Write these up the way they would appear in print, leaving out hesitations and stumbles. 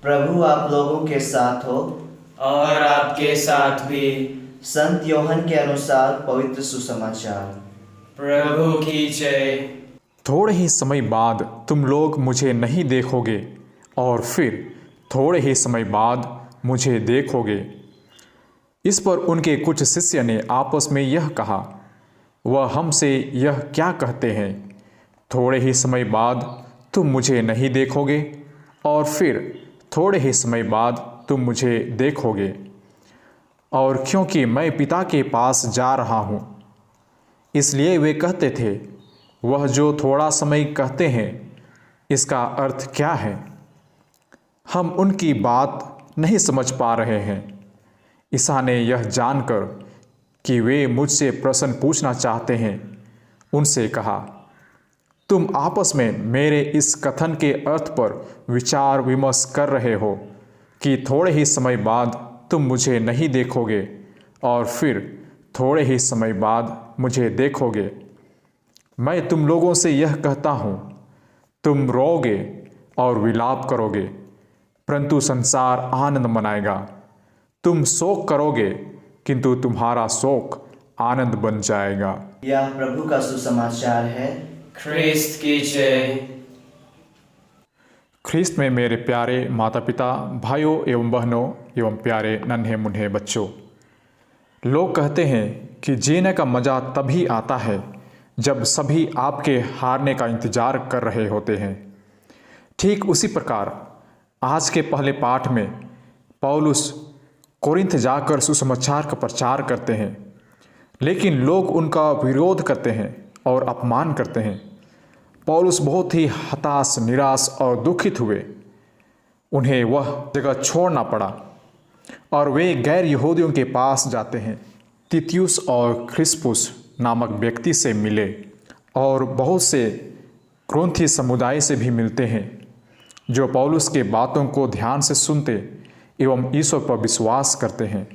प्रभु आप लोगों के साथ हो और आपके साथ भी। संत योहन के अनुसार पवित्र सुसमाचार। प्रभु की जय। थोड़े ही समय बाद तुम लोग मुझे नहीं देखोगे और फिर थोड़े ही समय बाद मुझे देखोगे। इस पर उनके कुछ शिष्य ने आपस में यह कहा, वह हमसे यह क्या कहते हैं, थोड़े ही समय बाद तुम मुझे नहीं देखोगे और फिर थोड़े ही समय बाद तुम मुझे देखोगे। और क्योंकि मैं पिता के पास जा रहा हूँ, इसलिए वे कहते थे। वह जो थोड़ा समय कहते हैं, इसका अर्थ क्या है? हम उनकी बात नहीं समझ पा रहे हैं। ईसा ने यह जानकर कि वे मुझसे प्रश्न पूछना चाहते हैं, उनसे कहा, तुम आपस में मेरे इस कथन के अर्थ पर विचार विमर्श कर रहे हो कि थोड़े ही समय बाद तुम मुझे नहीं देखोगे और फिर थोड़े ही समय बाद मुझे देखोगे। मैं तुम लोगों से यह कहता हूँ, तुम रोओगे और विलाप करोगे, परंतु संसार आनंद मनाएगा। तुम शोक करोगे, किंतु तुम्हारा शोक आनंद बन जाएगा। यह प्रभु का सुसमाचार है। ख्रिस्त की जय। ख्रिस्त में मेरे प्यारे माता पिता, भाइयों एवं बहनों एवं प्यारे नन्हे मुन्ने बच्चों, लोग कहते हैं कि जीने का मज़ा तभी आता है जब सभी आपके हारने का इंतज़ार कर रहे होते हैं। ठीक उसी प्रकार आज के पहले पाठ में पौलुस कोरिन्थ जाकर सुसमाचार का प्रचार करते हैं, लेकिन लोग उनका विरोध करते हैं और अपमान करते हैं। पौलुस बहुत ही हताश, निराश और दुखित हुए। उन्हें वह जगह छोड़ना पड़ा और वे गैर यहूदियों के पास जाते हैं। तितियुस और क्रिस्पुस नामक व्यक्ति से मिले और बहुत से क्रोंथी समुदाय से भी मिलते हैं, जो पौलुस के बातों को ध्यान से सुनते एवं ईश्वर पर विश्वास करते हैं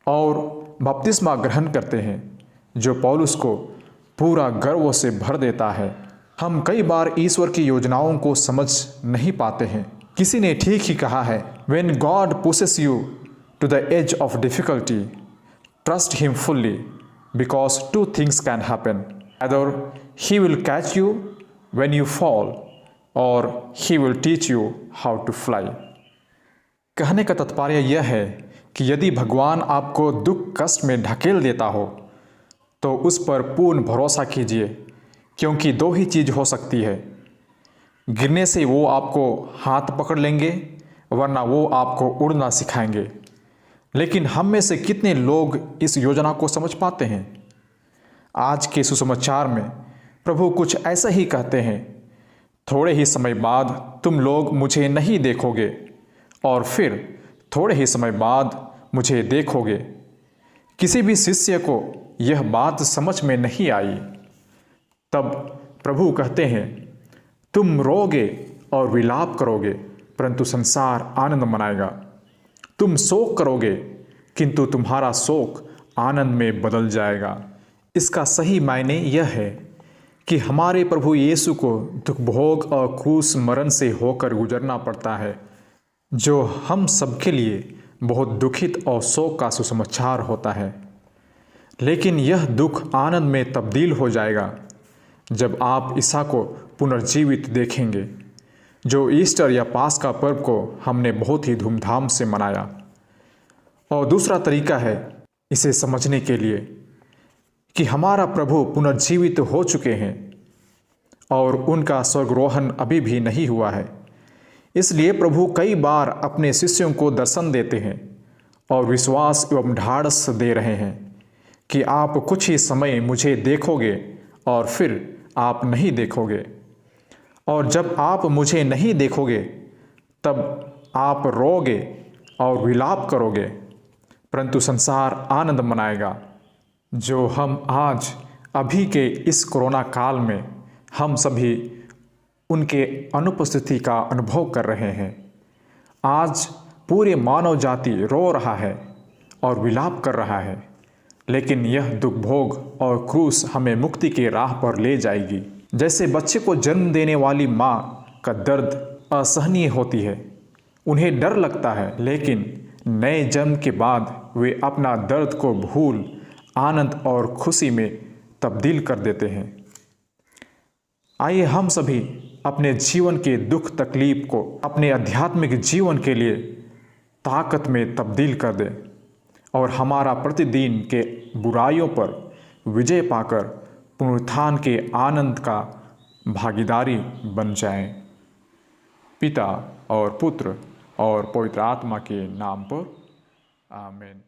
और बपतिस्मा ग्रहण करते हैं, जो पौलुस को पूरा गर्व से भर देता है। हम कई बार ईश्वर की योजनाओं को समझ नहीं पाते हैं। किसी ने ठीक ही कहा है, When God pushes you to the edge of difficulty, trust Him fully, because two things can happen. Either He will catch you when you fall, or He will teach you how to fly. कहने का तात्पर्य यह है कि यदि भगवान आपको दुख कष्ट में ढकेल देता हो, तो उस पर पूर्ण भरोसा कीजिए, क्योंकि दो ही चीज़ हो सकती है। गिरने से वो आपको हाथ पकड़ लेंगे, वरना वो आपको उड़ना सिखाएंगे। लेकिन हम में से कितने लोग इस योजना को समझ पाते हैं? आज के सुसमाचार में प्रभु कुछ ऐसा ही कहते हैं, थोड़े ही समय बाद तुम लोग मुझे नहीं देखोगे और फिर थोड़े ही समय बाद मुझे देखोगे। किसी भी शिष्य को यह बात समझ में नहीं आई। तब प्रभु कहते हैं, तुम रोगे और विलाप करोगे, परंतु संसार आनंद मनाएगा। तुम शोक करोगे, किंतु तुम्हारा शोक आनंद में बदल जाएगा। इसका सही मायने यह है कि हमारे प्रभु यीशु को दुख भोग और क्रूस मरण से होकर गुजरना पड़ता है, जो हम सबके लिए बहुत दुखित और शोक का सुसमाचार होता है। लेकिन यह दुख आनंद में तब्दील हो जाएगा जब आप ईसा को पुनर्जीवित देखेंगे, जो ईस्टर या पास्का पर्व को हमने बहुत ही धूमधाम से मनाया। और दूसरा तरीका है इसे समझने के लिए कि हमारा प्रभु पुनर्जीवित हो चुके हैं और उनका स्वर्गरोहण अभी भी नहीं हुआ है। इसलिए प्रभु कई बार अपने शिष्यों को दर्शन देते हैं और विश्वास एवं ढाढ़स दे रहे हैं कि आप कुछ ही समय मुझे देखोगे और फिर आप नहीं देखोगे। और जब आप मुझे नहीं देखोगे, तब आप रोगे और विलाप करोगे, परंतु संसार आनंद मनाएगा। जो हम आज अभी के इस कोरोना काल में हम सभी उनके अनुपस्थिति का अनुभव कर रहे हैं। आज पूरे मानव जाति रो रहा है और विलाप कर रहा है, लेकिन यह दुख भोग और क्रूस हमें मुक्ति के राह पर ले जाएगी। जैसे बच्चे को जन्म देने वाली माँ का दर्द असहनीय होती है उन्हें डर लगता है, लेकिन नए जन्म के बाद वे अपना दर्द को भूल आनंद और खुशी में तब्दील कर देते हैं। आइए हम सभी अपने जीवन के दुख तकलीफ को अपने आध्यात्मिक जीवन के लिए ताकत में तब्दील कर दें और हमारा प्रतिदिन के बुराइयों पर विजय पाकर पुनरुत्थान के आनंद का भागीदारी बन जाएं। पिता और पुत्र और पवित्र आत्मा के नाम पर आमीन।